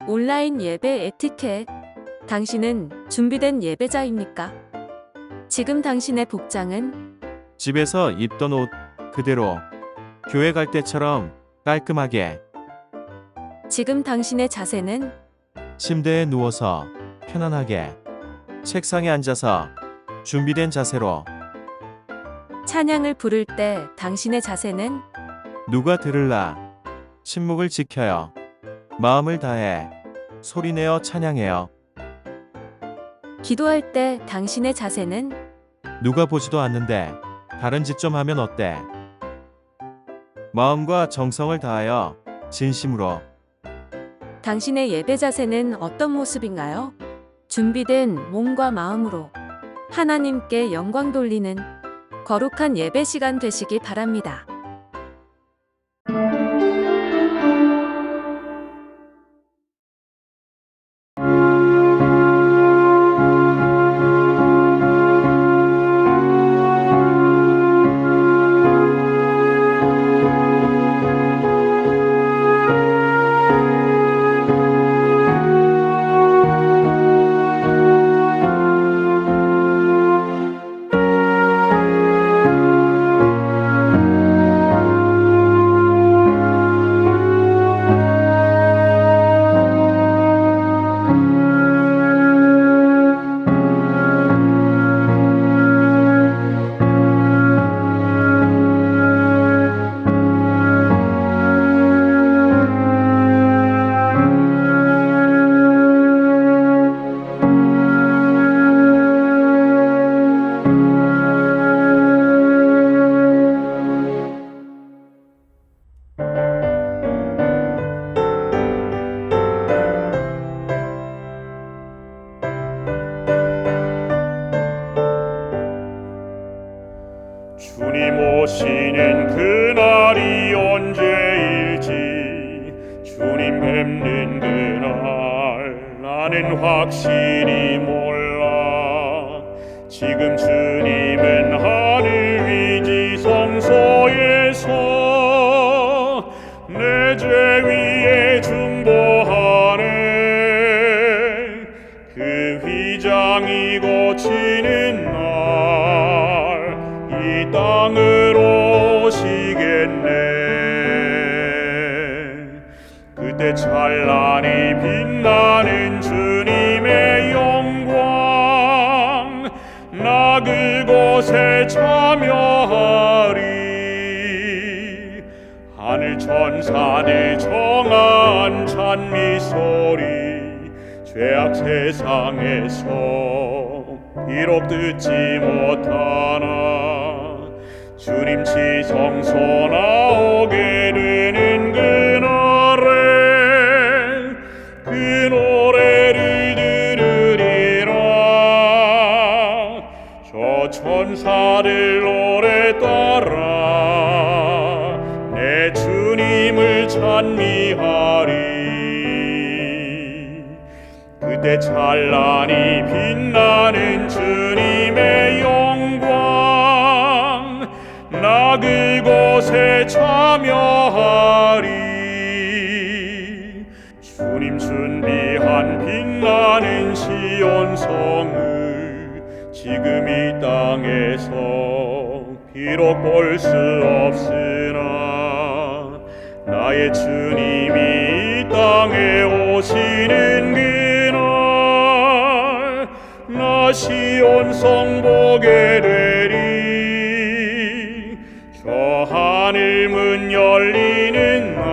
온라인 예배 에티켓. 당신은 준비된 예배자입니까? 지금 당신의 복장은 집에서 입던 옷 그대로 교회 갈 때처럼 깔끔하게 지금 당신의 자세는 침대에 누워서 편안하게 책상에 앉아서 준비된 자세로 찬양을 부를 때 당신의 자세는 누가 들을라 침묵을 지켜요. 마음을 다해 소리내어 찬양해요. 기도할 때 당신의 자세는 누가 보지도 않는데 다른 짓 좀 하면 어때? 마음과 정성을 다하여 진심으로 당신의 예배 자세는 어떤 모습인가요? 준비된 몸과 마음으로 하나님께 영광 돌리는 거룩한 예배 시간 되시기 바랍니다. 주님 오시는 그날이 언제일지 주님 뵙는 그날 나는 확실히 몰라. 지금 주님은 하늘 위 지성소에서 내 죄 위에 중보하네. 그 휘장이 고치는 날 이 땅으로 오시겠네. 그때 찬란히 빛나는 주님의 영광 나 그곳에 참여하리. 하늘 천사들 청한 찬미 소리 죄악 세상에서 비록 듣지 못하나 주님 지성소 나오게 되는 그날에 그 노래를 들으리라. 저 천사들 노래 따라 내 주님을 찬미하리. 그때 찬란히 빛나는 주님의 영광 나 그곳에 참여하리. 주님 준비한 빛나는 시온성을 지금 이 땅에서 비록 볼 수 없으나 나의 주님이 이 땅에 오시는 그날 나 시온성 보게 되리. 저 하늘 문 열리는 날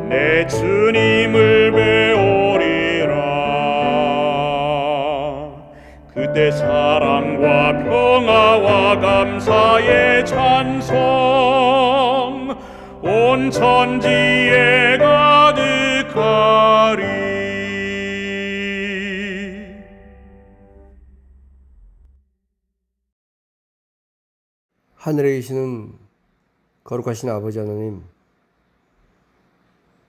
내 주님을 배우리라. 그때 사랑과 평화와 감사의 찬송 온 천지에 가득하리. 하늘에 계시는 거룩하신 아버지 하나님,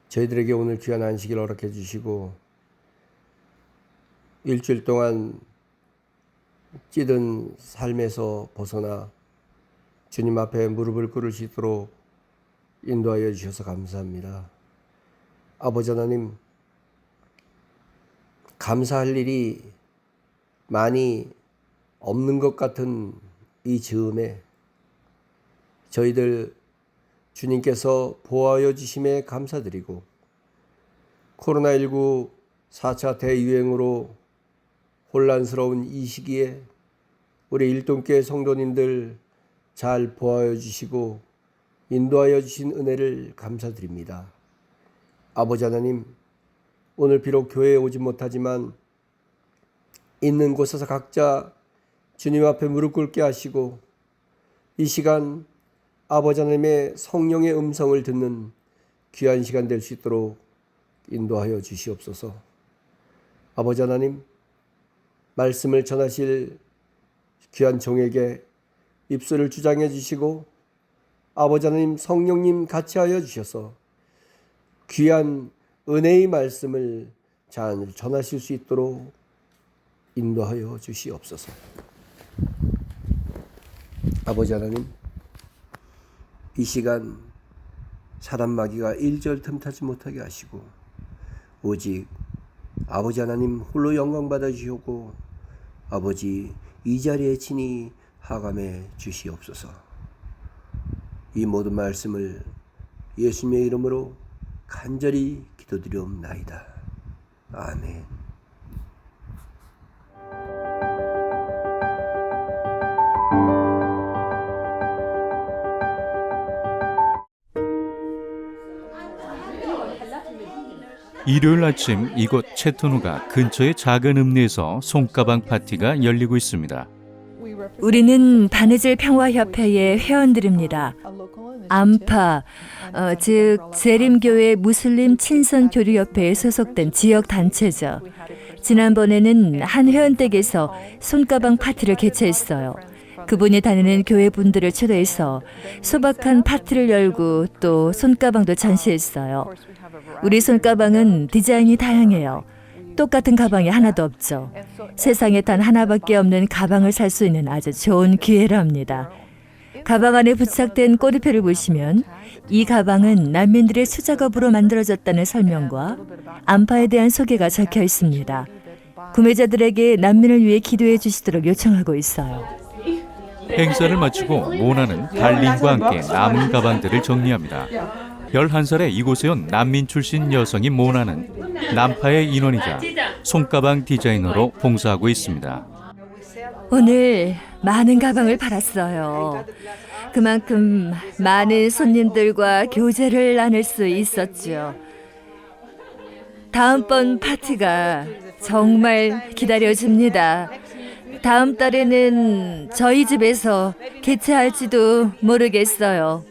저희들에게 오늘 귀한 안식일 허락해 주시고 일주일 동안 찌든 삶에서 벗어나 주님 앞에 무릎을 꿇을 수 있도록 인도하여 주셔서 감사합니다. 아버지 하나님, 감사할 일이 많이 없는 것 같은 이 즈음에 저희들 주님께서 보호하여 주심에 감사드리고, 코로나19 4차 대유행으로 혼란스러운 이 시기에 우리 일동교회 성도님들 잘 보호하여 주시고 인도하여 주신 은혜를 감사드립니다. 아버지 하나님, 오늘 비록 교회에 오지 못하지만 있는 곳에서 각자 주님 앞에 무릎 꿇게 하시고 이 시간 아버지 하나님의 성령의 음성을 듣는 귀한 시간 될 수 있도록 인도하여 주시옵소서. 아버지 하나님, 말씀을 전하실 귀한 종에게 입술을 주장해 주시고 아버지 하나님 성령님 같이 하여 주셔서 귀한 은혜의 말씀을 잘 전하실 수 있도록 인도하여 주시옵소서. 아버지 하나님, 이 시간 사단 마귀가 일절 틈타지 못하게 하시고 오직 아버지 하나님 홀로 영광 받아 주시고 아버지 이 자리에 친히 하감해 주시옵소서. 이 모든 말씀을 예수님의 이름으로 간절히 기도드리옵나이다. 아멘. 일요일 아침 이곳 채토누가 근처의 작은 읍내에서 손가방 파티가 열리고 있습니다. 우리는 바느질 평화협회의 회원들입니다. 암파, 즉 재림교회 무슬림 친선교류협회에 소속된 지역 단체죠. 지난번에는 한 회원 댁에서 손가방 파티를 개최했어요. 그분이 다니는 교회 분들을 초대해서 소박한 파티를 열고 또 손가방도 전시했어요. 우리 손가방은 디자인이 다양해요. 똑같은 가방이 하나도 없죠. 세상에 단 하나밖에 없는 가방을 살 수 있는 아주 좋은 기회랍니다. 가방 안에 부착된 꼬리표를 보시면 이 가방은 난민들의 수작업으로 만들어졌다는 설명과 암파에 대한 소개가 적혀 있습니다. 구매자들에게 난민을 위해 기도해 주시도록 요청하고 있어요. 행사를 마치고 모나는 달린과 함께 남은 가방들을 정리합니다. 11살에 이곳에 온 난민 출신 여성인 모나는 남파의 인원이자 손가방 디자이너로 봉사하고 있습니다. 오늘 많은 가방을 팔았어요. 그만큼 많은 손님들과 교제를 나눌 수 있었죠. 다음번 파티가 정말 기다려집니다. 다음 달에는 저희 집에서 개최할지도 모르겠어요.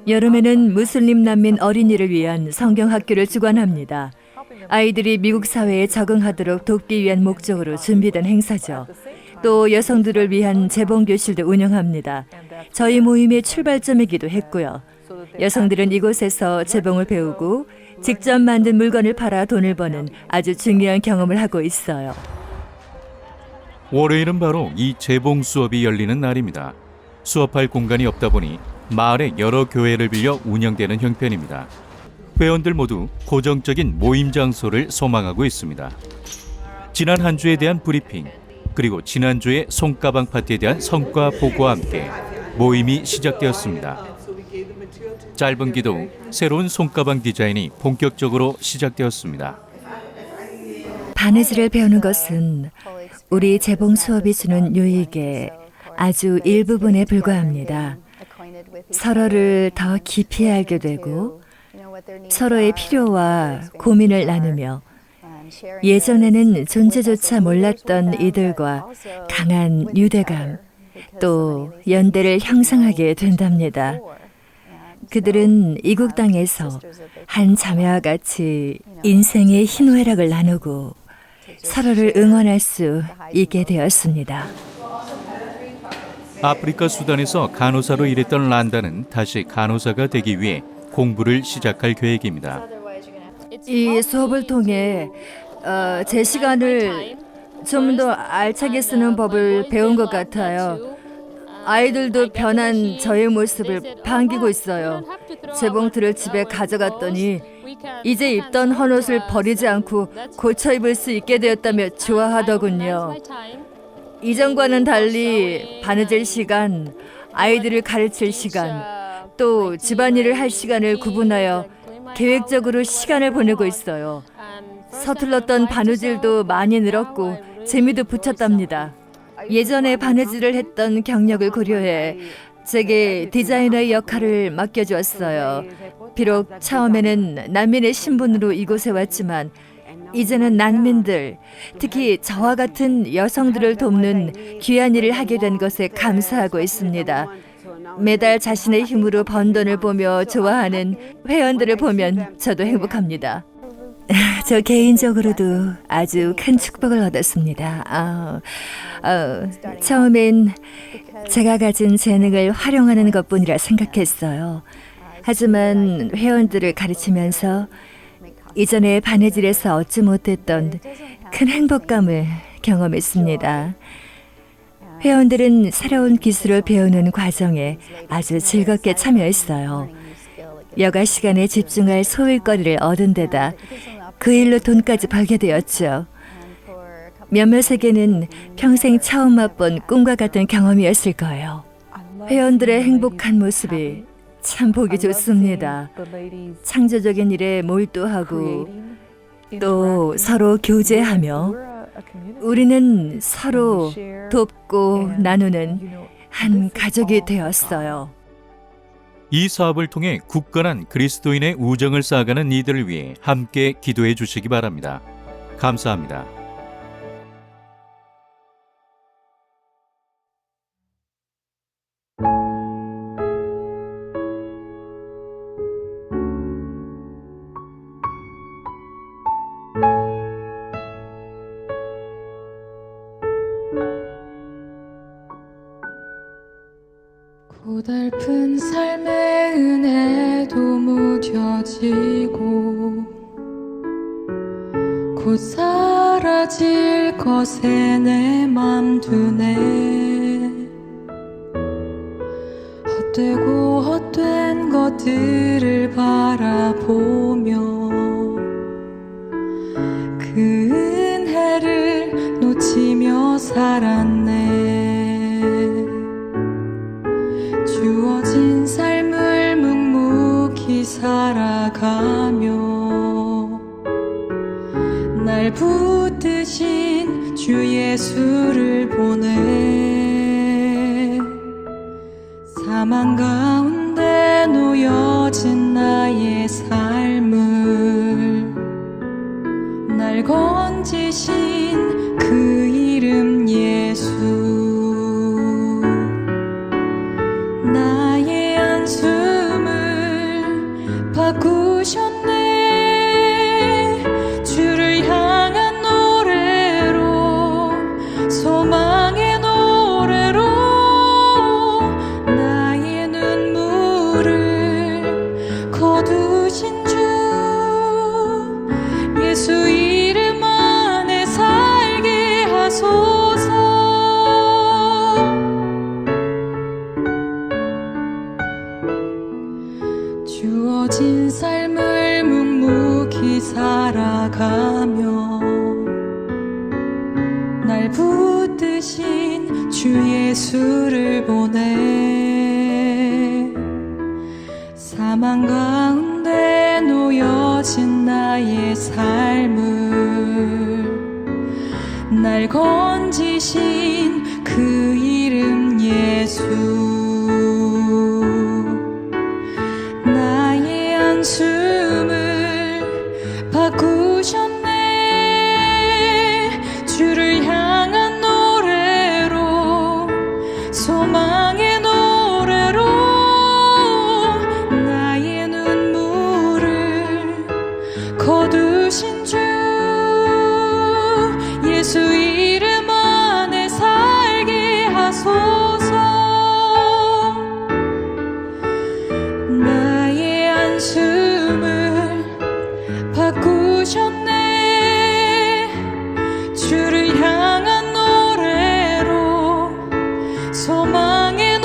여름에는 무슬림 난민 어린이를 위한 성경학교를 주관합니다. 아이들이 미국 사회에 적응하도록 돕기 위한 목적으로 준비된 행사죠. 또 여성들을 위한 재봉교실도 운영합니다. 저희 모임의 출발점이기도 했고요. 여성들은 이곳에서 재봉을 배우고 직접 만든 물건을 팔아 돈을 버는 아주 중요한 경험을 하고 있어요. 월요일은 바로 이 재봉 수업이 열리는 날입니다. 수업할 공간이 없다 보니 마을의 여러 교회를 빌려 운영되는 형편입니다. 회원들 모두 고정적인 모임 장소를 소망하고 있습니다. 지난 한 주에 대한 브리핑, 그리고 지난주의 손가방 파티에 대한 성과 보고와 함께 모임이 시작되었습니다. 짧은 기도 후 새로운 손가방 디자인이 본격적으로 시작되었습니다. 바느질을 배우는 것은 우리 재봉 수업이 주는 유익의 아주 일부분에 불과합니다. 서로를 더 깊이 알게 되고 서로의 필요와 고민을 나누며 예전에는 존재조차 몰랐던 이들과 강한 유대감 또 연대를 형성하게 된답니다. 그들은 이국 땅에서 한 자매와 같이 인생의 희노애락을 나누고 서로를 응원할 수 있게 되었습니다. 아프리카 수단에서 간호사로 일했던 란다는 다시 간호사가 되기 위해 공부를 시작할 계획입니다. 이 수업을 통해 제 시간을 좀 더 알차게 쓰는 법을 배운 것 같아요. 아이들도 변한 저의 모습을 반기고 있어요. 제 봉투를 집에 가져갔더니 이제 입던 헌옷을 버리지 않고 고쳐 입을 수 있게 되었다며 좋아하더군요. 이전과는 달리 바느질 시간, 아이들을 가르칠 시간, 또 집안일을 할 시간을 구분하여 계획적으로 시간을 보내고 있어요. 서툴렀던 바느질도 많이 늘었고 재미도 붙였답니다. 예전에 바느질을 했던 경력을 고려해 제게 디자이너의 역할을 맡겨주었어요. 비록 처음에는 난민의 신분으로 이곳에 왔지만 이제는 난민들, 특히 저와 같은 여성들을 돕는 귀한 일을 하게 된 것에 감사하고 있습니다. 매달 자신의 힘으로 번 돈을 보며 좋아하는 회원들을 보면 저도 행복합니다. 저 개인적으로도 아주 큰 축복을 얻었습니다. 처음엔 제가 가진 재능을 활용하는 것뿐이라 생각했어요. 하지만 회원들을 가르치면서 이전에 바느질에서 얻지 못했던 큰 행복감을 경험했습니다. 회원들은 새로운 기술을 배우는 과정에 아주 즐겁게 참여했어요. 여가 시간에 집중할 소일거리를 얻은 데다 그 일로 돈까지 벌게 되었죠. 몇몇에게는 평생 처음 맛본 꿈과 같은 경험이었을 거예요. 회원들의 행복한 모습이 참 보기 좋습니다. 창조적인 일에 몰두하고 또 서로 교제하며 우리는 서로 돕고 나누는 한 가족이 되었어요. 이 사업을 통해 굳건한 그리스도인의 우정을 쌓아가는 이들을 위해 함께 기도해 주시기 바랍니다. 감사합니다. 고달픈 삶의 은혜도 무뎌지고 곧 사라질 것에 내 맘 두네. 헛되고 헛된 것들을 바라보며 그 은혜를 놓치며 살았네. 주어진 삶을 묵묵히 살아가며 날 붙드신 주 예수를 보내. 사망 가운데 놓여진 나의 삶을 날 건지신 그 이름 예수. 나의 한숨을 바꾸셨네. 주를 향한 노래로, 소망의 노래로 나의 눈물을 거두신 주 예수 이름 안에 살게 하소서. 주어진 삶을 묵묵히 살아가며 날 붙드신 주 예수를 보내. 사망 가운데 놓여진 나의 삶을 날 건지신 그 이름 예수. 나의 한숨을 바꾸셨네. 주를 향한 노래로, 소망의 노래로 나의 눈물을 거두신 주 예수 이름 안에 살게 하소서. 나의 한숨을 바꾸셨네. 주를 향한 노래로, 소망의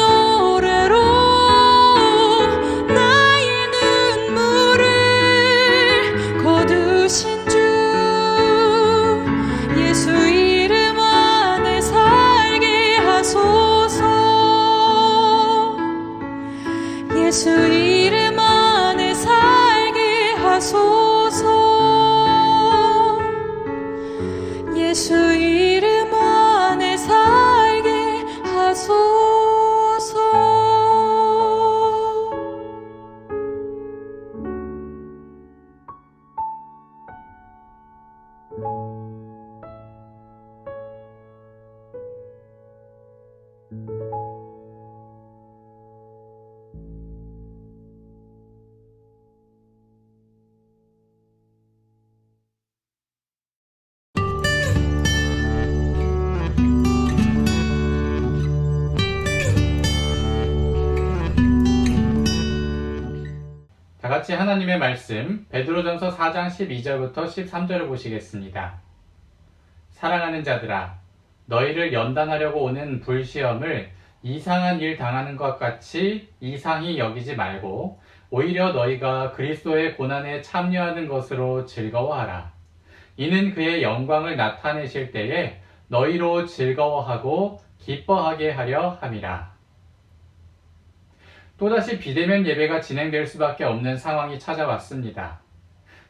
예수 이름 안에 살게 하소서. 예수 이름 안에 살게 하소서. 다 같이 하나님의 말씀 베드로전서 4장 12절부터 13절을 보시겠습니다. 사랑하는 자들아, 너희를 연단하려고 오는 불시험을 이상한 일 당하는 것 같이 이상히 여기지 말고 오히려 너희가 그리스도의 고난에 참여하는 것으로 즐거워하라. 이는 그의 영광을 나타내실 때에 너희로 즐거워하고 기뻐하게 하려 함이라. 또다시 비대면 예배가 진행될 수밖에 없는 상황이 찾아왔습니다.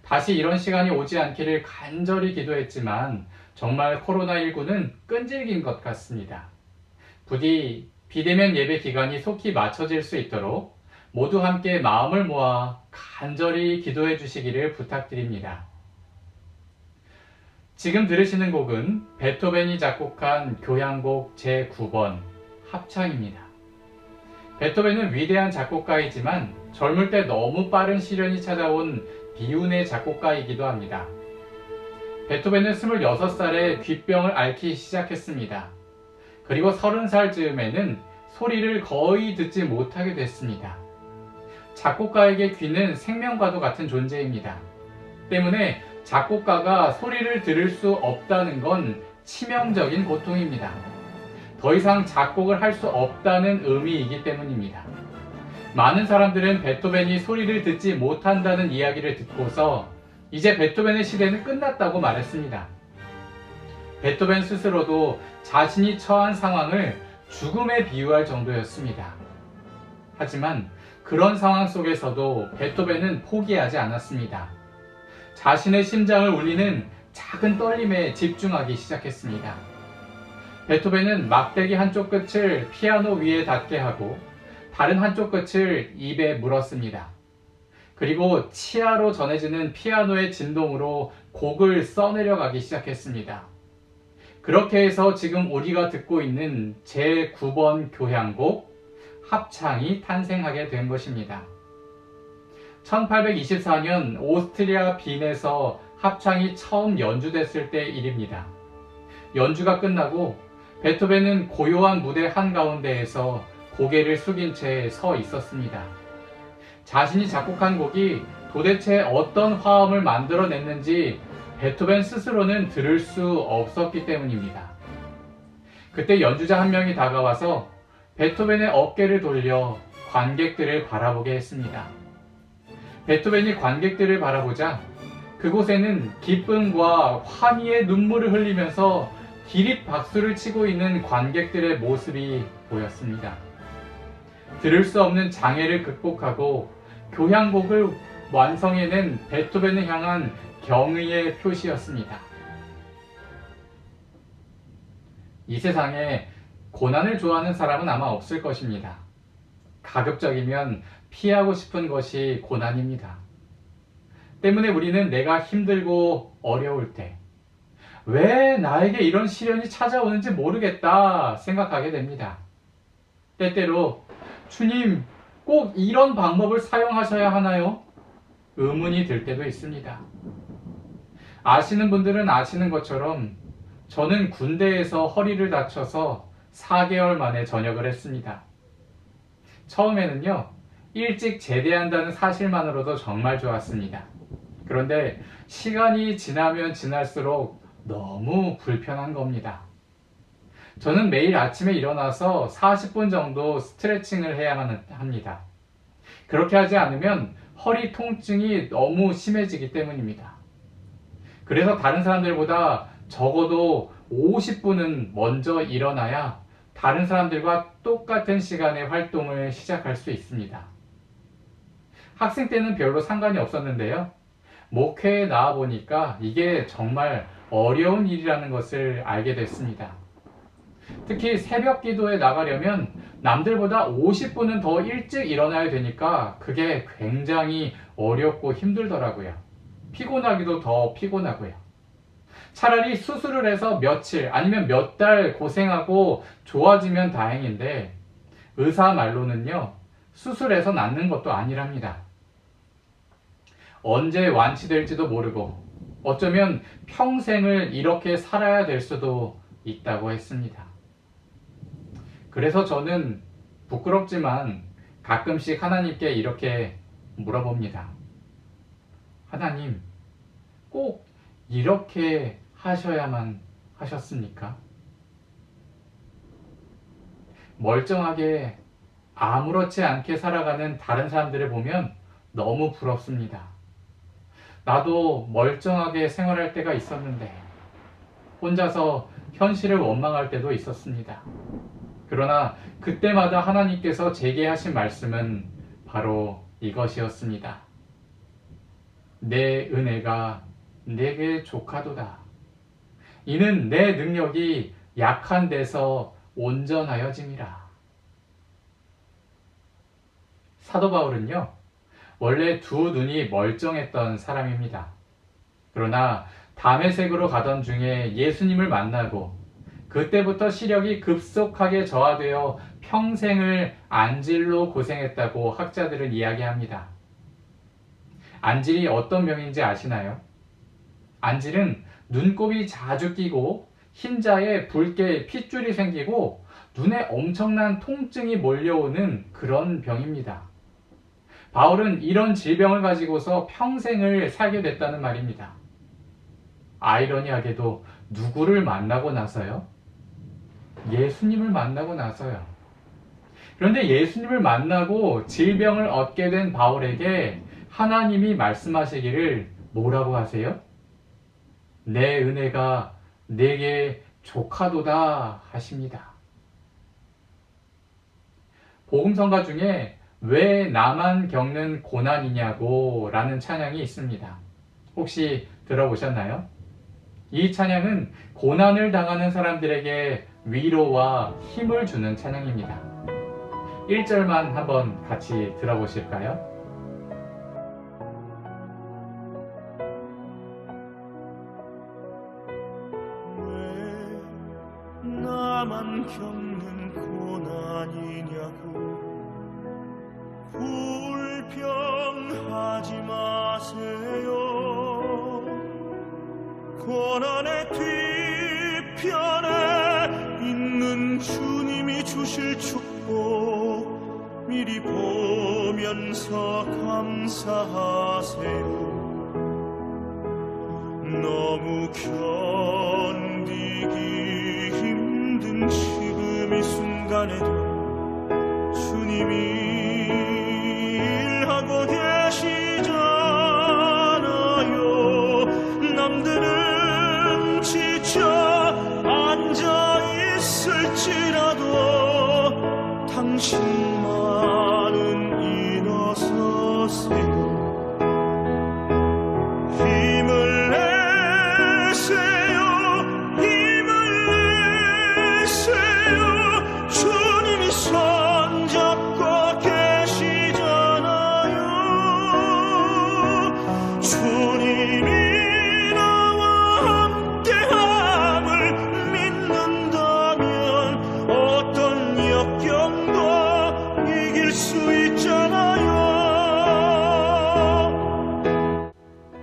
다시 이런 시간이 오지 않기를 간절히 기도했지만 정말 코로나19는 끈질긴 것 같습니다. 부디 비대면 예배 기간이 속히 맞춰질 수 있도록 모두 함께 마음을 모아 간절히 기도해 주시기를 부탁드립니다. 지금 들으시는 곡은 베토벤이 작곡한 교향곡 제9번 합창입니다. 베토벤은 위대한 작곡가이지만 젊을 때 너무 빠른 시련이 찾아온 비운의 작곡가이기도 합니다. 베토벤은 26살에 귓병을 앓기 시작했습니다. 그리고 30살 즈음에는 소리를 거의 듣지 못하게 됐습니다. 작곡가에게 귀는 생명과도 같은 존재입니다. 때문에 작곡가가 소리를 들을 수 없다는 건 치명적인 고통입니다. 더 이상 작곡을 할 수 없다는 의미이기 때문입니다. 많은 사람들은 베토벤이 소리를 듣지 못한다는 이야기를 듣고서 이제 베토벤의 시대는 끝났다고 말했습니다. 베토벤 스스로도 자신이 처한 상황을 죽음에 비유할 정도였습니다. 하지만 그런 상황 속에서도 베토벤은 포기하지 않았습니다. 자신의 심장을 울리는 작은 떨림에 집중하기 시작했습니다. 베토벤은 막대기 한쪽 끝을 피아노 위에 닿게 하고 다른 한쪽 끝을 입에 물었습니다. 그리고 치아로 전해지는 피아노의 진동으로 곡을 써내려가기 시작했습니다. 그렇게 해서 지금 우리가 듣고 있는 제9번 교향곡 합창이 탄생하게 된 것입니다. 1824년 오스트리아 빈에서 합창이 처음 연주됐을 때 일입니다. 연주가 끝나고 베토벤은 고요한 무대 한가운데에서 고개를 숙인 채 서 있었습니다. 자신이 작곡한 곡이 도대체 어떤 화음을 만들어냈는지 베토벤 스스로는 들을 수 없었기 때문입니다. 그때 연주자 한 명이 다가와서 베토벤의 어깨를 돌려 관객들을 바라보게 했습니다. 베토벤이 관객들을 바라보자 그곳에는 기쁨과 환희의 눈물을 흘리면서 기립 박수를 치고 있는 관객들의 모습이 보였습니다. 들을 수 없는 장애를 극복하고 교향곡을 완성해낸 베토벤을 향한 경의의 표시였습니다. 이 세상에 고난을 좋아하는 사람은 아마 없을 것입니다. 가급적이면 피하고 싶은 것이 고난입니다. 때문에 우리는 내가 힘들고 어려울 때 왜 나에게 이런 시련이 찾아오는지 모르겠다 생각하게 됩니다. 때때로 주님, 꼭 이런 방법을 사용하셔야 하나요? 의문이 들 때도 있습니다. 아시는 분들은 아시는 것처럼 저는 군대에서 허리를 다쳐서 4개월 만에 전역을 했습니다. 처음에는요, 일찍 제대한다는 사실만으로도 정말 좋았습니다. 그런데 시간이 지나면 지날수록 너무 불편한 겁니다. 저는 매일 아침에 일어나서 40분 정도 스트레칭을 해야만 합니다. 그렇게 하지 않으면 허리 통증이 너무 심해지기 때문입니다. 그래서 다른 사람들보다 적어도 50분은 먼저 일어나야 다른 사람들과 똑같은 시간에 활동을 시작할 수 있습니다. 학생 때는 별로 상관이 없었는데요. 목회에 나와 보니까 이게 정말 어려운 일이라는 것을 알게 됐습니다. 특히 새벽 기도에 나가려면 남들보다 50분은 더 일찍 일어나야 되니까 그게 굉장히 어렵고 힘들더라고요. 피곤하기도 더 피곤하고요. 차라리 수술을 해서 며칠 아니면 몇 달 고생하고 좋아지면 다행인데 의사 말로는요, 수술해서 낫는 것도 아니랍니다. 언제 완치될지도 모르고 어쩌면 평생을 이렇게 살아야 될 수도 있다고 했습니다. 그래서 저는 부끄럽지만 가끔씩 하나님께 이렇게 물어봅니다. 하나님, 꼭 이렇게 하셔야만 하셨습니까? 멀쩡하게 아무렇지 않게 살아가는 다른 사람들을 보면 너무 부럽습니다. 나도 멀쩡하게 생활할 때가 있었는데 혼자서 현실을 원망할 때도 있었습니다. 그러나 그때마다 하나님께서 제게 하신 말씀은 바로 이것이었습니다. 내 은혜가 내게 족하도다. 이는 내 능력이 약한 데서 온전하여짐이라. 사도 바울은요, 원래 두 눈이 멀쩡했던 사람입니다. 그러나 다메섹으로 가던 중에 예수님을 만나고 그때부터 시력이 급속하게 저하되어 평생을 안질로 고생했다고 학자들은 이야기합니다. 안질이 어떤 병인지 아시나요? 안질은 눈곱이 자주 끼고 흰자에 붉게 핏줄이 생기고 눈에 엄청난 통증이 몰려오는 그런 병입니다. 바울은 이런 질병을 가지고서 평생을 살게 됐다는 말입니다. 아이러니하게도 누구를 만나고 나서요? 예수님을 만나고 나서요. 그런데 예수님을 만나고 질병을 얻게 된 바울에게 하나님이 말씀하시기를 뭐라고 하세요? 내 은혜가 내게 족하도다 하십니다. 복음성가 중에 왜 나만 겪는 고난이냐고 라는 찬양이 있습니다. 혹시 들어보셨나요? 이 찬양은 고난을 당하는 사람들에게 위로와 힘을 주는 찬양입니다. 1절만 한번 같이 들어보실까요? 왜 나만 겪는 고난이냐고 불평하지 마세요. 고난의 뒤편에 있는 주님이 주실 축복 미리 보면서 감사하세요. 너무 견디기 힘든 지금 이 순간에도 주님이 일하고 계시잖아요. 남들은 지쳐 앉아 있을지라도 당신만은 일어서세요. 힘을 내세요. 힘을 내세요. 주님이 손잡고 계시잖아요. 주님이 나와 함께함을 믿는다면 어떤 역경도 이길 수 있잖아요.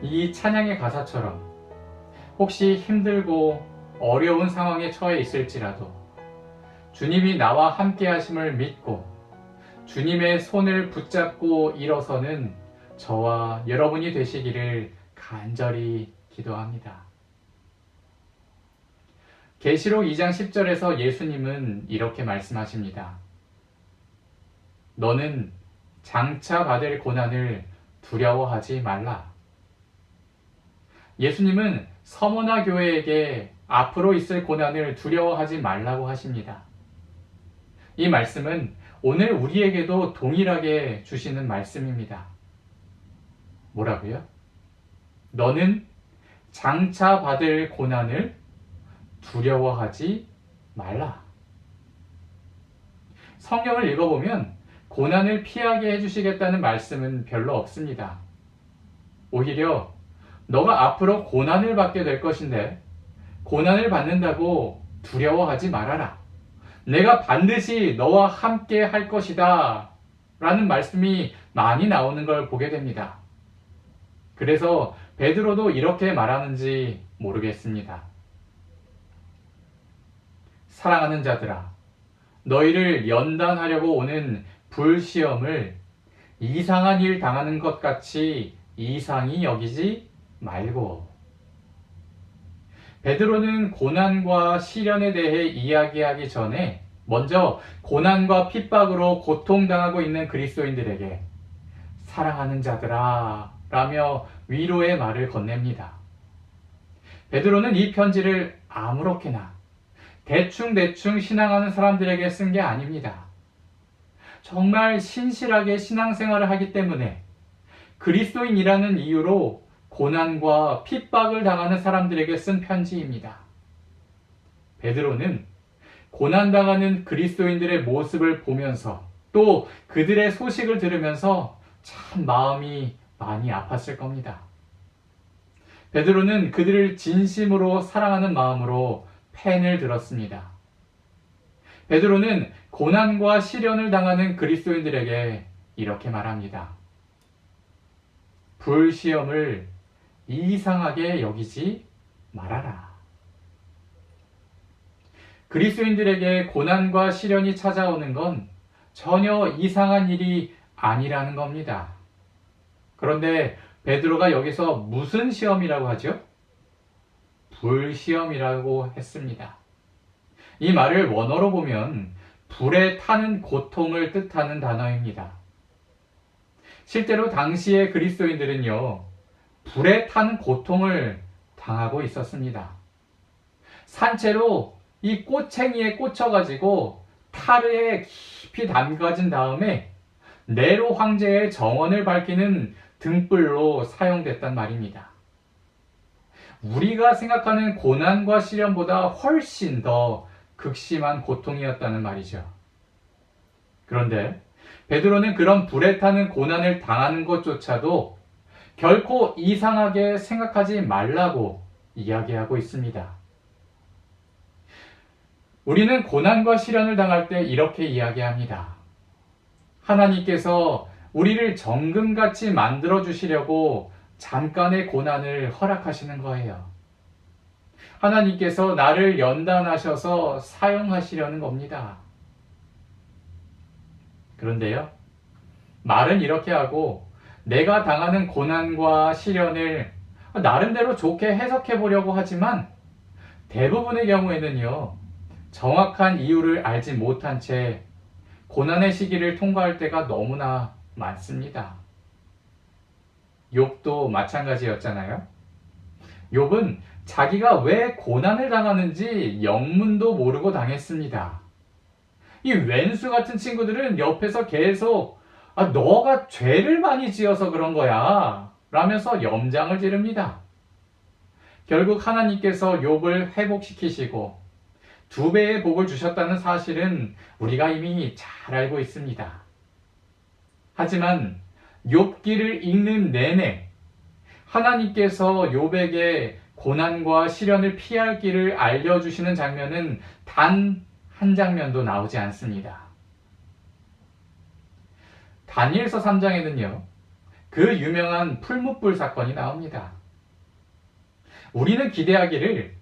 이 찬양의 가사처럼 혹시 힘들고 어려운 상황에 처해 있을지라도 주님이 나와 함께 하심을 믿고 주님의 손을 붙잡고 일어서는 저와 여러분이 되시기를 간절히 기도합니다. 계시록 2장 10절에서 예수님은 이렇게 말씀하십니다. 너는 장차 받을 고난을 두려워하지 말라. 예수님은 서머나 교회에게 앞으로 있을 고난을 두려워하지 말라고 하십니다. 이 말씀은 오늘 우리에게도 동일하게 주시는 말씀입니다. 뭐라고요? 너는 장차 받을 고난을 두려워하지 말라. 성경을 읽어보면 고난을 피하게 해주시겠다는 말씀은 별로 없습니다. 오히려 너가 앞으로 고난을 받게 될 것인데 고난을 받는다고 두려워하지 말아라. 내가 반드시 너와 함께 할 것이다. 라는 말씀이 많이 나오는 걸 보게 됩니다. 그래서 베드로도 이렇게 말하는지 모르겠습니다. 사랑하는 자들아, 너희를 연단하려고 오는 불시험을 이상한 일 당하는 것 같이 이상히 여기지 말고. 베드로는 고난과 시련에 대해 이야기하기 전에 먼저 고난과 핍박으로 고통당하고 있는 그리스도인들에게 사랑하는 자들아 라며 위로의 말을 건넵니다. 베드로는 이 편지를 아무렇게나 대충 신앙하는 사람들에게 쓴 게 아닙니다. 정말 신실하게 신앙생활을 하기 때문에 그리스도인이라는 이유로 고난과 핍박을 당하는 사람들에게 쓴 편지입니다. 베드로는 고난당하는 그리스도인들의 모습을 보면서 또 그들의 소식을 들으면서 참 마음이 많이 아팠을 겁니다. 베드로는 그들을 진심으로 사랑하는 마음으로 펜을 들었습니다. 베드로는 고난과 시련을 당하는 그리스도인들에게 이렇게 말합니다. 불시험을 이상하게 여기지 말아라. 그리스도인들에게 고난과 시련이 찾아오는 건 전혀 이상한 일이 아니라는 겁니다. 그런데 베드로가 여기서 무슨 시험이라고 하죠? 불시험이라고 했습니다. 이 말을 원어로 보면 불에 타는 고통을 뜻하는 단어입니다. 실제로 당시의 그리스도인들은요, 불에 타는 고통을 당하고 있었습니다. 산채로 이 꼬챙이에 꽂혀가지고 타르에 깊이 담가진 다음에 네로 황제의 정원을 밝히는 등불로 사용됐단 말입니다. 우리가 생각하는 고난과 시련보다 훨씬 더 극심한 고통이었다는 말이죠. 그런데 베드로는 그런 불에 타는 고난을 당하는 것조차도 결코 이상하게 생각하지 말라고 이야기하고 있습니다. 우리는 고난과 시련을 당할 때 이렇게 이야기합니다. 하나님께서 우리를 정금같이 만들어 주시려고 잠깐의 고난을 허락하시는 거예요. 하나님께서 나를 연단하셔서 사용하시려는 겁니다. 그런데요, 말은 이렇게 하고 내가 당하는 고난과 시련을 나름대로 좋게 해석해 보려고 하지만 대부분의 경우에는요, 정확한 이유를 알지 못한 채 고난의 시기를 통과할 때가 너무나 많습니다. 욥도 마찬가지였잖아요. 욥은 자기가 왜 고난을 당하는지 영문도 모르고 당했습니다. 이 왼수 같은 친구들은 옆에서 계속 너가 죄를 많이 지어서 그런 거야 라면서 염장을 지릅니다. 결국 하나님께서 욥을 회복시키시고 2배의 복을 주셨다는 사실은 우리가 이미 잘 알고 있습니다. 하지만 욥기를 읽는 내내 하나님께서 욥에게 고난과 시련을 피할 길을 알려주시는 장면은 단 한 장면도 나오지 않습니다. 다니엘서 3장에는요, 그 유명한 풀무불 사건이 나옵니다. 우리는 기대하기를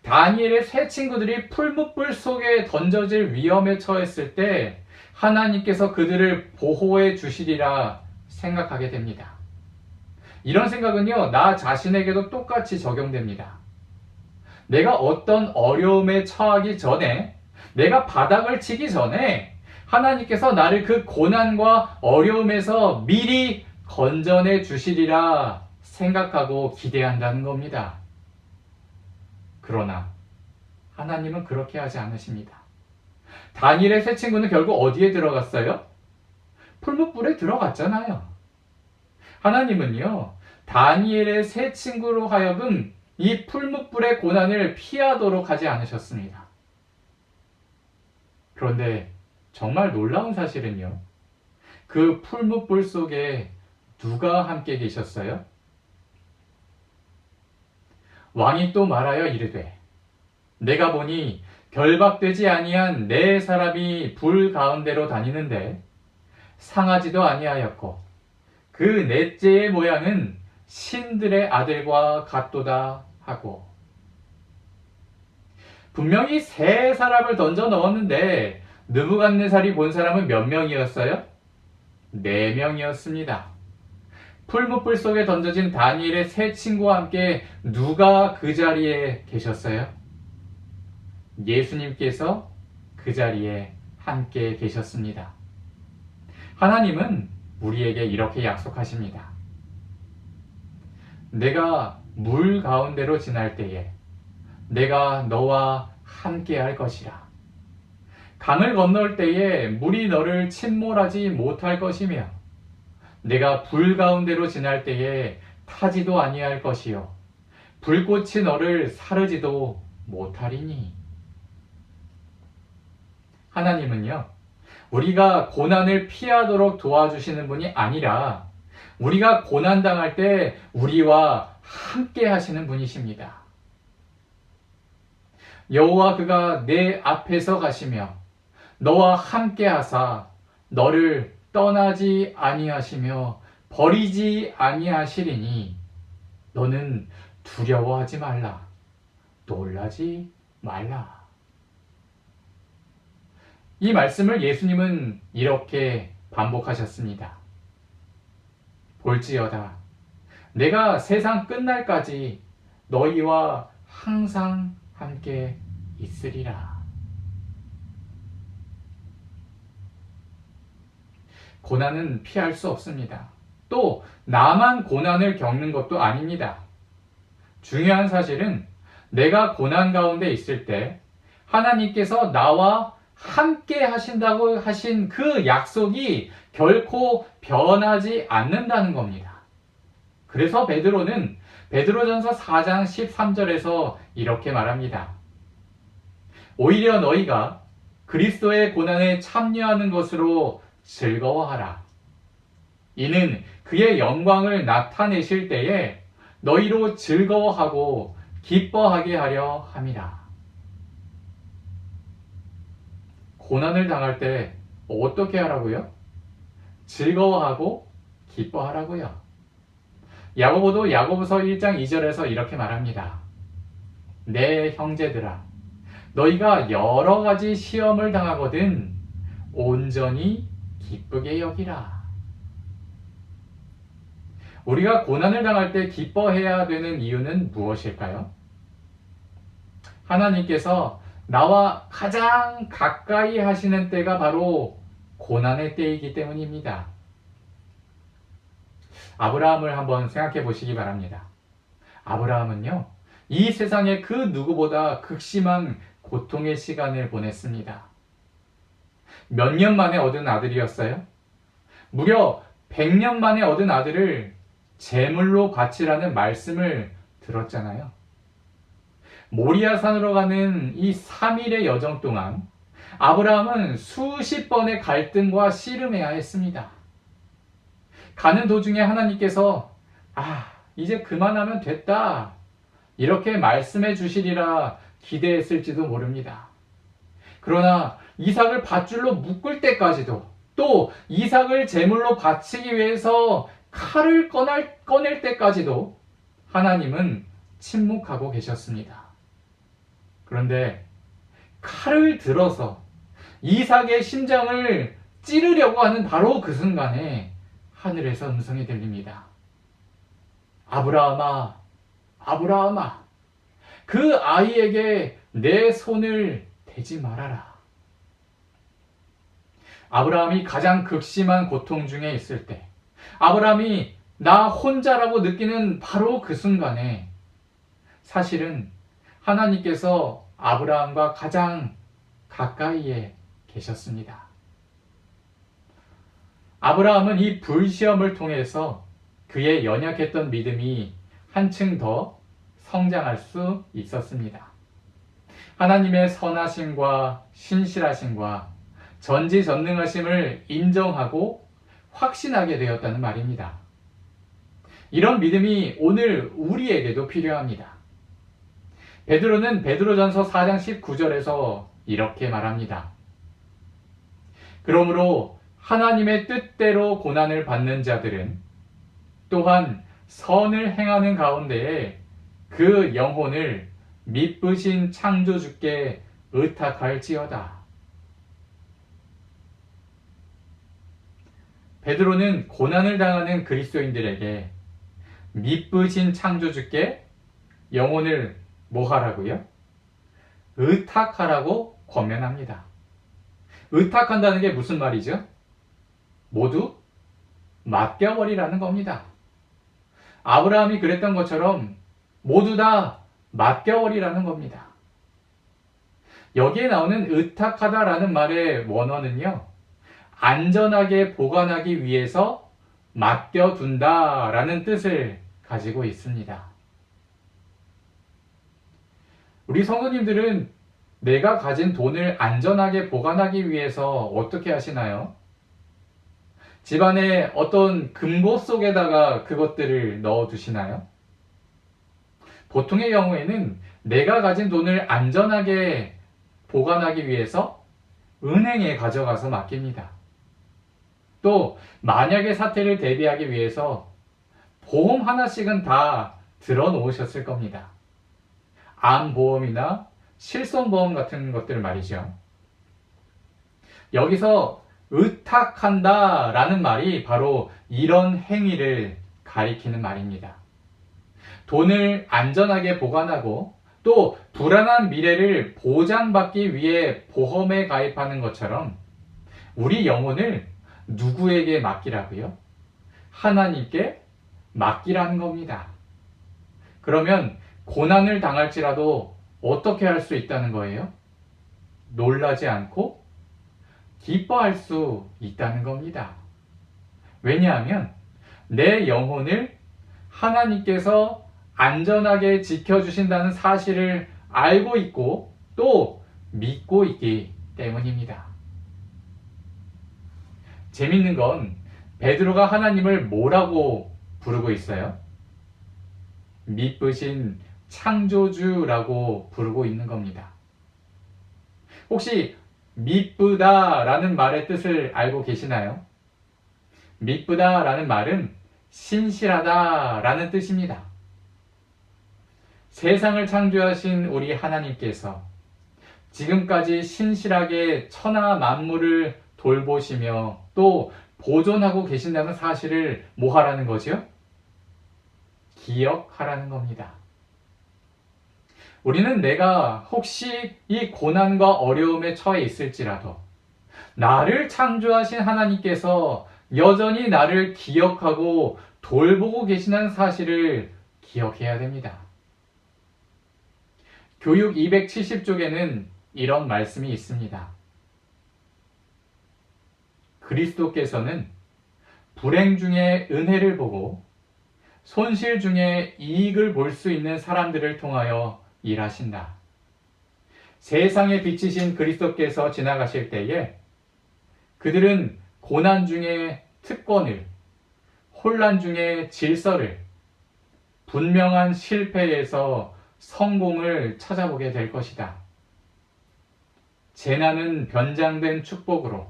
다니엘의 세 친구들이 풀무불 속에 던져질 위험에 처했을 때 하나님께서 그들을 보호해 주시리라 생각하게 됩니다. 이런 생각은요, 나 자신에게도 똑같이 적용됩니다. 내가 어떤 어려움에 처하기 전에, 내가 바닥을 치기 전에 하나님께서 나를 그 고난과 어려움에서 미리 건져내 주시리라 생각하고 기대한다는 겁니다. 그러나 하나님은 그렇게 하지 않으십니다. 다니엘의 세 친구는 결국 어디에 들어갔어요? 풀무불에 들어갔잖아요. 하나님은요, 다니엘의 세 친구로 하여금 이 풀무불의 고난을 피하도록 하지 않으셨습니다. 그런데 정말 놀라운 사실은요. 그 풀무불 속에 누가 함께 계셨어요? 왕이 또 말하여 이르되 내가 보니 결박되지 아니한 네 사람이 불 가운데로 다니는데 상하지도 아니하였고 그 넷째의 모양은 신들의 아들과 같도다 하고 분명히 세 사람을 던져 넣었는데 느부갓네살이 본 사람은 몇 명이었어요? 4명이었습니다. 풀무불 속에 던져진 다니엘의 세 친구와 함께 누가 그 자리에 계셨어요? 예수님께서 그 자리에 함께 계셨습니다. 하나님은 우리에게 이렇게 약속하십니다. 내가 물 가운데로 지날 때에 내가 너와 함께 할 것이라. 강을 건널 때에 물이 너를 침몰하지 못할 것이며 내가 불 가운데로 지날 때에 타지도 아니할 것이요 불꽃이 너를 사르지도 못하리니. 하나님은요, 우리가 고난을 피하도록 도와주시는 분이 아니라 우리가 고난당할 때 우리와 함께 하시는 분이십니다. 여호와 그가 내 앞에서 가시며 너와 함께 하사 너를 떠나지 아니하시며 버리지 아니하시리니 너는 두려워하지 말라. 놀라지 말라. 이 말씀을 예수님은 이렇게 반복하셨습니다. 볼지어다 내가 세상 끝날까지 너희와 항상 함께 있으리라. 고난은 피할 수 없습니다. 또 나만 고난을 겪는 것도 아닙니다. 중요한 사실은 내가 고난 가운데 있을 때 하나님께서 나와 함께 하신다고 하신 그 약속이 결코 변하지 않는다는 겁니다. 그래서 베드로는 베드로전서 4장 13절에서 이렇게 말합니다. 오히려 너희가 그리스도의 고난에 참여하는 것으로 즐거워하라. 이는 그의 영광을 나타내실 때에 너희로 즐거워하고 기뻐하게 하려 함이라. 고난을 당할 때 어떻게 하라고요? 즐거워하고 기뻐하라고요. 야고보도 야고보서 1장 2절에서 이렇게 말합니다. 내 형제들아, 너희가 여러 가지 시험을 당하거든 온전히 기쁘게 여기라. 우리가 고난을 당할 때 기뻐해야 되는 이유는 무엇일까요? 하나님께서 나와 가장 가까이 하시는 때가 바로 고난의 때이기 때문입니다. 아브라함을 한번 생각해 보시기 바랍니다. 아브라함은요, 이 세상의 그 누구보다 극심한 고통의 시간을 보냈습니다. 몇 년 만에 얻은 아들이었어요? 무려 100년 만에 얻은 아들을 제물로 바치라는 말씀을 들었잖아요. 모리아산으로 가는 이 3일의 여정 동안 아브라함은 수십 번의 갈등과 씨름해야 했습니다. 가는 도중에 하나님께서 이제 그만하면 됐다 이렇게 말씀해 주시리라 기대했을지도 모릅니다. 그러나 이삭을 밧줄로 묶을 때까지도 또 이삭을 제물로 바치기 위해서 칼을 꺼낼 때까지도 하나님은 침묵하고 계셨습니다. 그런데 칼을 들어서 이삭의 심장을 찌르려고 하는 바로 그 순간에 하늘에서 음성이 들립니다. 아브라함아, 아브라함아, 그 아이에게 내 손을 대지 말아라. 아브라함이 가장 극심한 고통 중에 있을 때, 아브라함이 나 혼자라고 느끼는 바로 그 순간에 사실은 하나님께서 아브라함과 가장 가까이에 계셨습니다. 아브라함은 이 불시험을 통해서 그의 연약했던 믿음이 한층 더 성장할 수 있었습니다. 하나님의 선하심과 신실하심과 전지전능하심을 인정하고 확신하게 되었다는 말입니다. 이런 믿음이 오늘 우리에게도 필요합니다. 베드로는 베드로전서 4장 19절에서 이렇게 말합니다. 그러므로 하나님의 뜻대로 고난을 받는 자들은 또한 선을 행하는 가운데에 그 영혼을 미쁘신 창조주께 의탁할지어다. 베드로는 고난을 당하는 그리스도인들에게 미쁘신 창조주께 영혼을 뭐하라고요? 의탁하라고 권면합니다. 의탁한다는 게 무슨 말이죠? 모두 맡겨버리라는 겁니다. 아브라함이 그랬던 것처럼 모두 다 맡겨버리라는 겁니다. 여기에 나오는 의탁하다라는 말의 원어는요, 안전하게 보관하기 위해서 맡겨둔다라는 뜻을 가지고 있습니다. 우리 성도님들은 내가 가진 돈을 안전하게 보관하기 위해서 어떻게 하시나요? 집안에 어떤 금고 속에다가 그것들을 넣어 두시나요? 보통의 경우에는 내가 가진 돈을 안전하게 보관하기 위해서 은행에 가져가서 맡깁니다. 또 만약의 사태를 대비하기 위해서 보험 하나씩은 다 들어 놓으셨을 겁니다. 암보험이나 실손보험 같은 것들 말이죠. 여기서 의탁한다 라는 말이 바로 이런 행위를 가리키는 말입니다. 돈을 안전하게 보관하고 또 불안한 미래를 보장받기 위해 보험에 가입하는 것처럼 우리 영혼을 누구에게 맡기라고요? 하나님께 맡기라는 겁니다. 그러면 고난을 당할지라도 어떻게 할 수 있다는 거예요? 놀라지 않고 기뻐할 수 있다는 겁니다. 왜냐하면 내 영혼을 하나님께서 안전하게 지켜주신다는 사실을 알고 있고 또 믿고 있기 때문입니다. 재밌는 건 베드로가 하나님을 뭐라고 부르고 있어요? 미쁘신 창조주라고 부르고 있는 겁니다. 혹시 미쁘다라는 말의 뜻을 알고 계시나요? 미쁘다라는 말은 신실하다라는 뜻입니다. 세상을 창조하신 우리 하나님께서 지금까지 신실하게 천하 만물을 돌보시며 또 보존하고 계신다는 사실을 뭐 하라는 거죠? 기억하라는 겁니다. 우리는 내가 혹시 이 고난과 어려움에 처해 있을지라도 나를 창조하신 하나님께서 여전히 나를 기억하고 돌보고 계시다는 사실을 기억해야 됩니다. 교육 270쪽에는 이런 말씀이 있습니다. 그리스도께서는 불행 중에 은혜를 보고 손실 중에 이익을 볼 수 있는 사람들을 통하여 일하신다. 세상에 비치신 그리스도께서 지나가실 때에 그들은 고난 중에 특권을, 혼란 중에 질서를, 분명한 실패에서 성공을 찾아보게 될 것이다. 재난은 변장된 축복으로,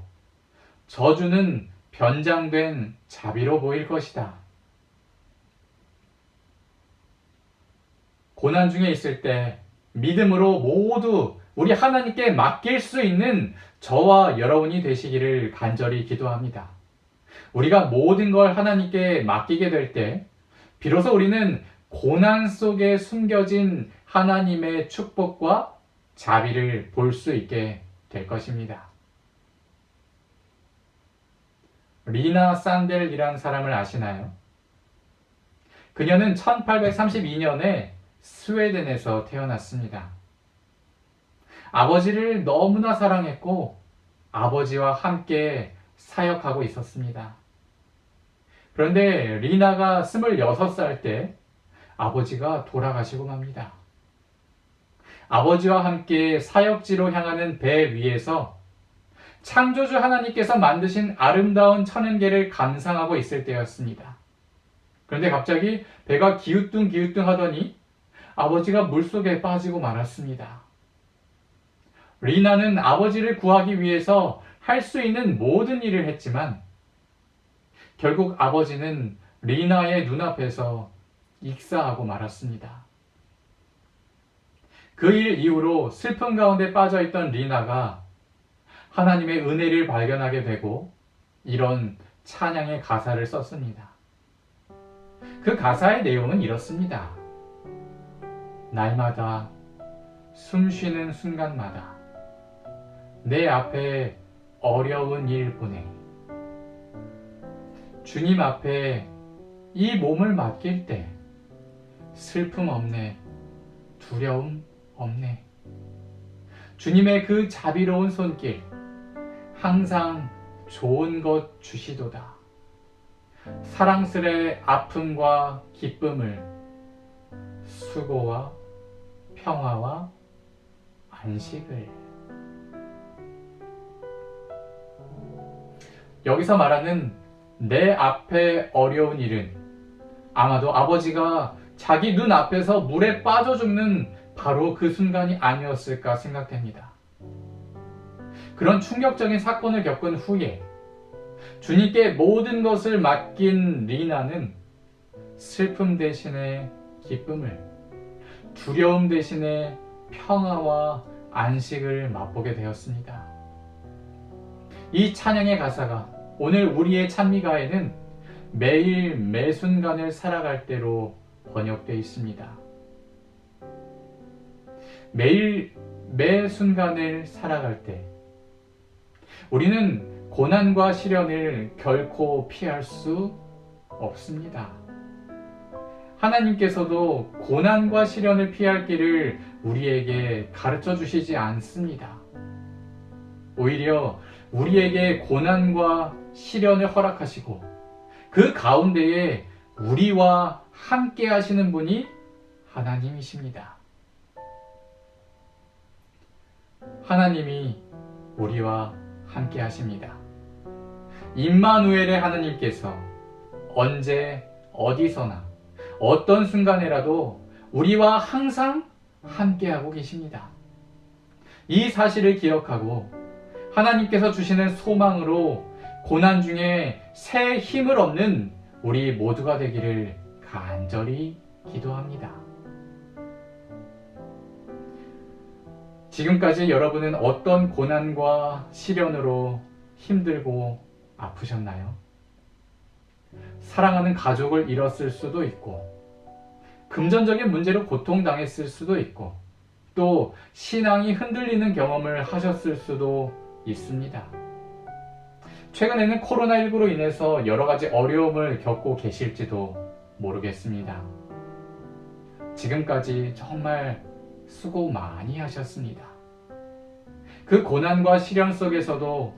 저주는 변장된 자비로 보일 것이다. 고난 중에 있을 때 믿음으로 모두 우리 하나님께 맡길 수 있는 저와 여러분이 되시기를 간절히 기도합니다. 우리가 모든 걸 하나님께 맡기게 될 때 비로소 우리는 고난 속에 숨겨진 하나님의 축복과 자비를 볼 수 있게 될 것입니다. 리나 산델이라는 사람을 아시나요? 그녀는 1832년에 스웨덴에서 태어났습니다. 아버지를 너무나 사랑했고 아버지와 함께 사역하고 있었습니다. 그런데 리나가 26살 때 아버지가 돌아가시고 맙니다. 아버지와 함께 사역지로 향하는 배 위에서 창조주 하나님께서 만드신 아름다운 천연계를 감상하고 있을 때였습니다. 그런데 갑자기 배가 기우뚱기우뚱 하더니 아버지가 물속에 빠지고 말았습니다. 리나는 아버지를 구하기 위해서 할 수 있는 모든 일을 했지만 결국 아버지는 리나의 눈앞에서 익사하고 말았습니다. 그 일 이후로 슬픔 가운데 빠져있던 리나가 하나님의 은혜를 발견하게 되고 이런 찬양의 가사를 썼습니다. 그 가사의 내용은 이렇습니다. 날마다 숨 쉬는 순간마다 내 앞에 어려운 일 보내. 주님 앞에 이 몸을 맡길 때 슬픔 없네, 두려움 없네. 주님의 그 자비로운 손길 항상 좋은 것 주시도다. 사랑스레 아픔과 기쁨을 수고와 평화와 안식을. 여기서 말하는 내 앞에 어려운 일은 아마도 아버지가 자기 눈 앞에서 물에 빠져 죽는 바로 그 순간이 아니었을까 생각됩니다. 그런 충격적인 사건을 겪은 후에 주님께 모든 것을 맡긴 리나는 슬픔 대신에 기쁨을, 두려움 대신에 평화와 안식을 맛보게 되었습니다. 이 찬양의 가사가 오늘 우리의 찬미가에는 매일 매 순간을 살아갈 때로 번역되어 있습니다. 매일 매 순간을 살아갈 때 우리는 고난과 시련을 결코 피할 수 없습니다. 하나님께서도 고난과 시련을 피할 길을 우리에게 가르쳐 주시지 않습니다. 오히려 우리에게 고난과 시련을 허락하시고 그 가운데에 우리와 함께 하시는 분이 하나님이십니다. 하나님이 우리와 함께 하십니다. 임마누엘의 하나님께서 언제 어디서나 어떤 순간에라도 우리와 항상 함께하고 계십니다. 이 사실을 기억하고 하나님께서 주시는 소망으로 고난 중에 새 힘을 얻는 우리 모두가 되기를 간절히 기도합니다. 지금까지 여러분은 어떤 고난과 시련으로 힘들고 아프셨나요? 사랑하는 가족을 잃었을 수도 있고, 금전적인 문제로 고통당했을 수도 있고, 또 신앙이 흔들리는 경험을 하셨을 수도 있습니다. 최근에는 코로나19로 인해서 여러 가지 어려움을 겪고 계실지도 모르겠습니다. 지금까지 정말 수고 많이 하셨습니다. 그 고난과 시련 속에서도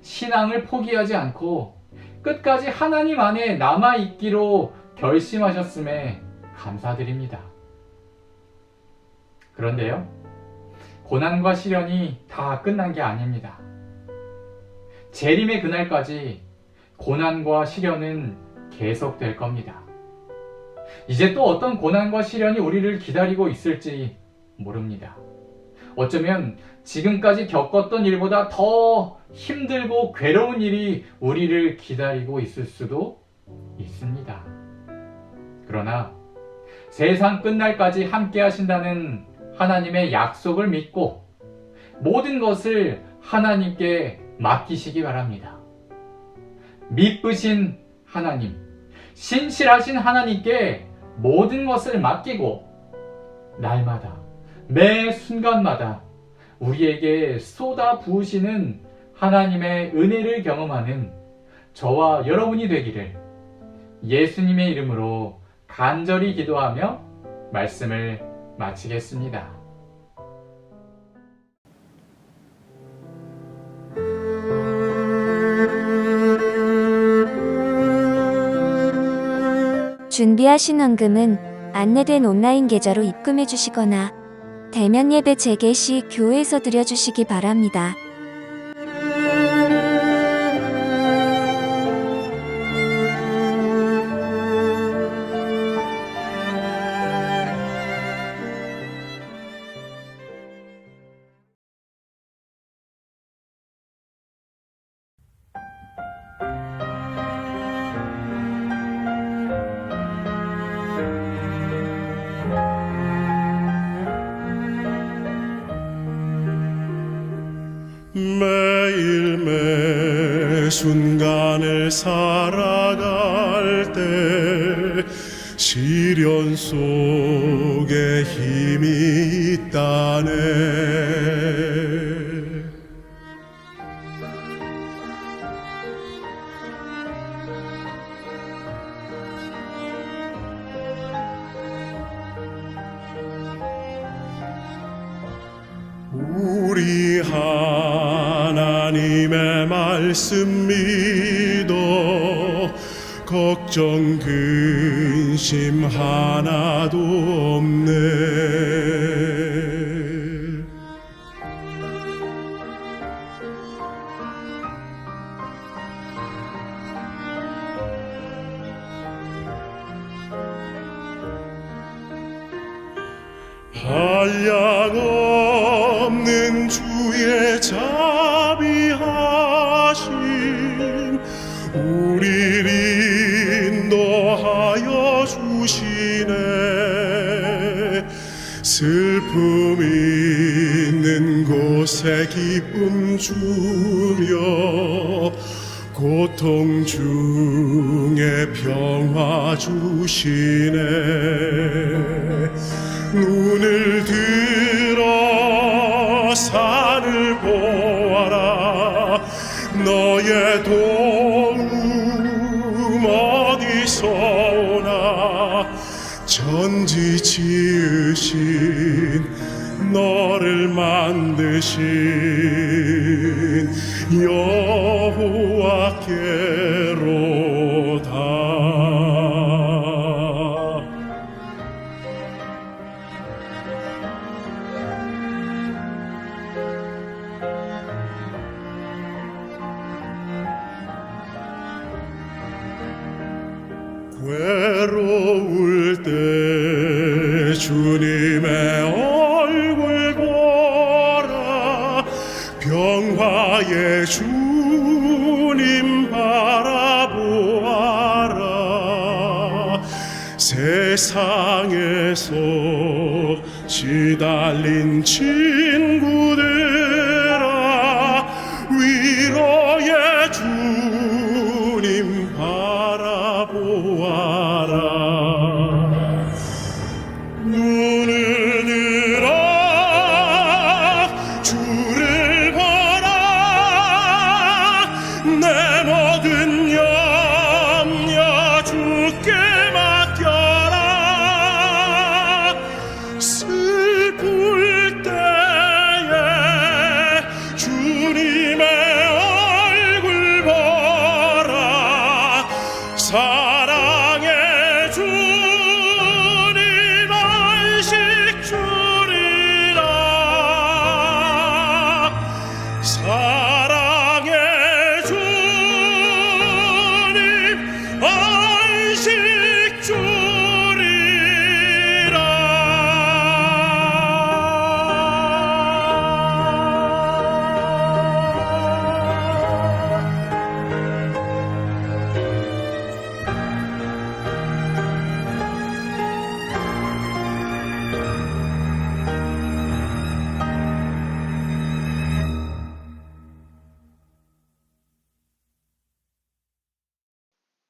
신앙을 포기하지 않고 끝까지 하나님 안에 남아있기로 결심하셨음에 감사드립니다. 그런데요, 고난과 시련이 다 끝난 게 아닙니다. 재림의 그날까지 고난과 시련은 계속될 겁니다. 이제 또 어떤 고난과 시련이 우리를 기다리고 있을지 모릅니다. 어쩌면 지금까지 겪었던 일보다 더 힘들고 괴로운 일이 우리를 기다리고 있을 수도 있습니다. 그러나 세상 끝날까지 함께 하신다는 하나님의 약속을 믿고 모든 것을 하나님께 맡기시기 바랍니다. 미쁘신 하나님, 신실하신 하나님께 모든 것을 맡기고 날마다 매 순간마다 우리에게 쏟아 부으시는 하나님의 은혜를 경험하는 저와 여러분이 되기를 예수님의 이름으로 간절히 기도하며 말씀을 마치겠습니다. 준비하신 헌금은 안내된 온라인 계좌로 입금해 주시거나 대면 예배 재개 시 교회에서 드려주시기 바랍니다. 매일 매 순간을 살아갈 때 시련 속에 힘이 있다네. 우리 하나님의 말씀 믿어 걱정 근심 하나도 없네. 한량 없는 주의 자비하심 우리를 인도하여 주시네. 슬픔 있는 곳에 기쁨 주며 고통 중에 평화 주시네. 눈을 들어 산을 보아라. 너의 도움 어디서 오나. 천지 지으신 너를 만드신 여호와께로다. 외로울 때 주님의 얼굴 보라. 병화의 주님 바라보아라. 세상에서 시달린 친구들아 위로의 주님 바라보아라. 눈을 들어 주를 보라. 내 모든 염려 주께 맡겨라. 슬플 때에 주님의 얼굴 보라. 사랑의 주님 안식 주리라. 사랑의 주님 안식 주리라.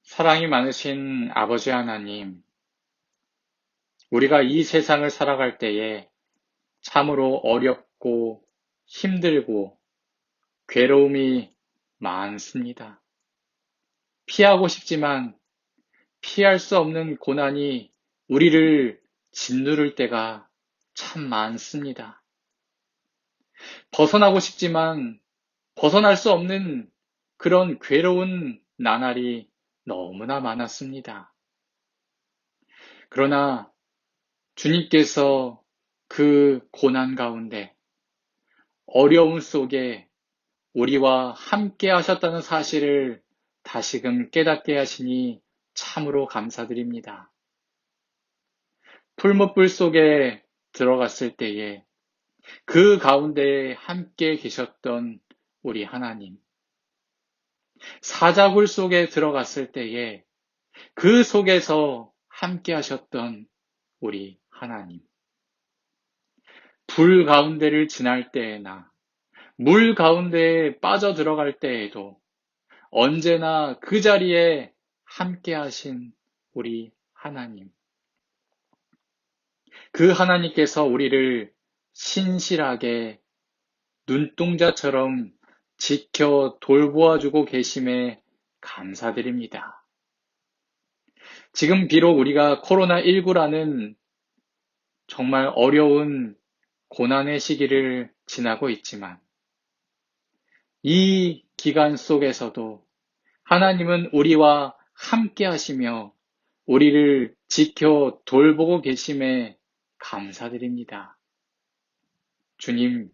사랑이 많으신 아버지 하나님, 우리가 이 세상을 살아갈 때에 참으로 어렵고 힘들고 괴로움이 많습니다. 피하고 싶지만 피할 수 없는 고난이 우리를 짓누를 때가 참 많습니다. 벗어나고 싶지만 벗어날 수 없는 그런 괴로운 나날이 너무나 많았습니다. 그러나 주님께서 그 고난 가운데, 어려움 속에 우리와 함께 하셨다는 사실을 다시금 깨닫게 하시니 참으로 감사드립니다. 풀무불 속에 들어갔을 때에 그 가운데 함께 계셨던 우리 하나님, 사자굴 속에 들어갔을 때에 그 속에서 함께 하셨던 우리 하나님, 불 가운데를 지날 때에나 물 가운데에 빠져 들어갈 때에도 언제나 그 자리에 함께 하신 우리 하나님, 그 하나님께서 우리를 신실하게 눈동자처럼 지켜 돌보아주고 계심에 감사드립니다. 지금 비록 우리가 코로나19라는 정말 어려운 고난의 시기를 지나고 있지만 이 기간 속에서도 하나님은 우리와 함께 하시며 우리를 지켜 돌보고 계심에 감사드립니다. 주님,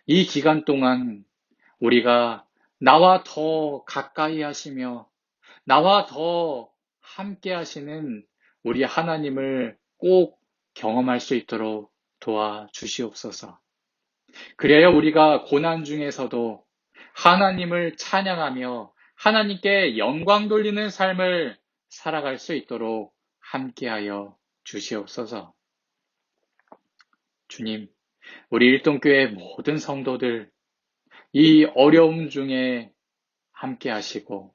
이 기간 동안 우리가 나와 더 가까이 하시며 나와 더 함께 하시는 우리 하나님을 꼭 경험할 수 있도록 도와주시옵소서. 그래야 우리가 고난 중에서도 하나님을 찬양하며 하나님께 영광 돌리는 삶을 살아갈 수 있도록 함께하여 주시옵소서. 주님, 우리 일동교회 모든 성도들 이 어려움 중에 함께 하시고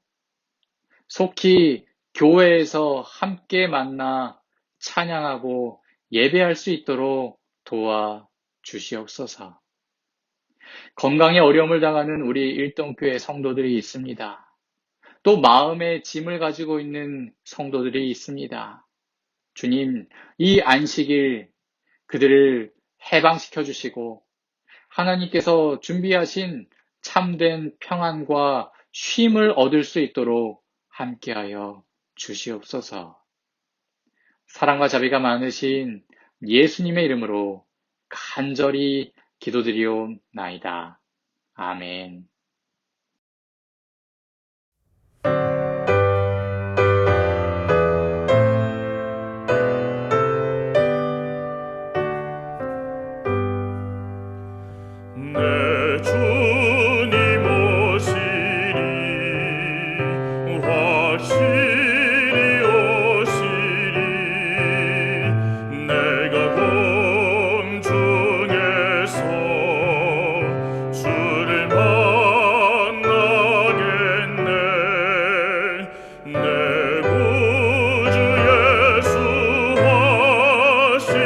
속히 교회에서 함께 만나 찬양하고 예배할 수 있도록 도와 주시옵소서. 건강에 어려움을 당하는 우리 일동교회 성도들이 있습니다. 또 마음의 짐을 가지고 있는 성도들이 있습니다. 주님, 이 안식일 그들을 해방시켜 주시고 하나님께서 준비하신 참된 평안과 쉼을 얻을 수 있도록 함께하여 주시옵소서. 사랑과 자비가 많으신 예수님의 이름으로 간절히 기도드리옵나이다. 아멘. 내 주님 오시리 확실히 오시리 내가 공중에서 주를 만나겠네 내 구주 예수 확실히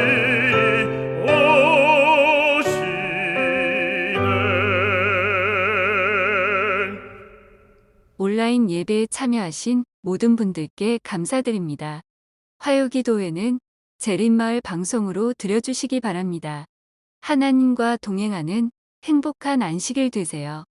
온라인 예배에 참여하신 모든 분들께 감사드립니다. 화요기도회는 재림마을 방송으로 드려주시기 바랍니다. 하나님과 동행하는 행복한 안식일 되세요.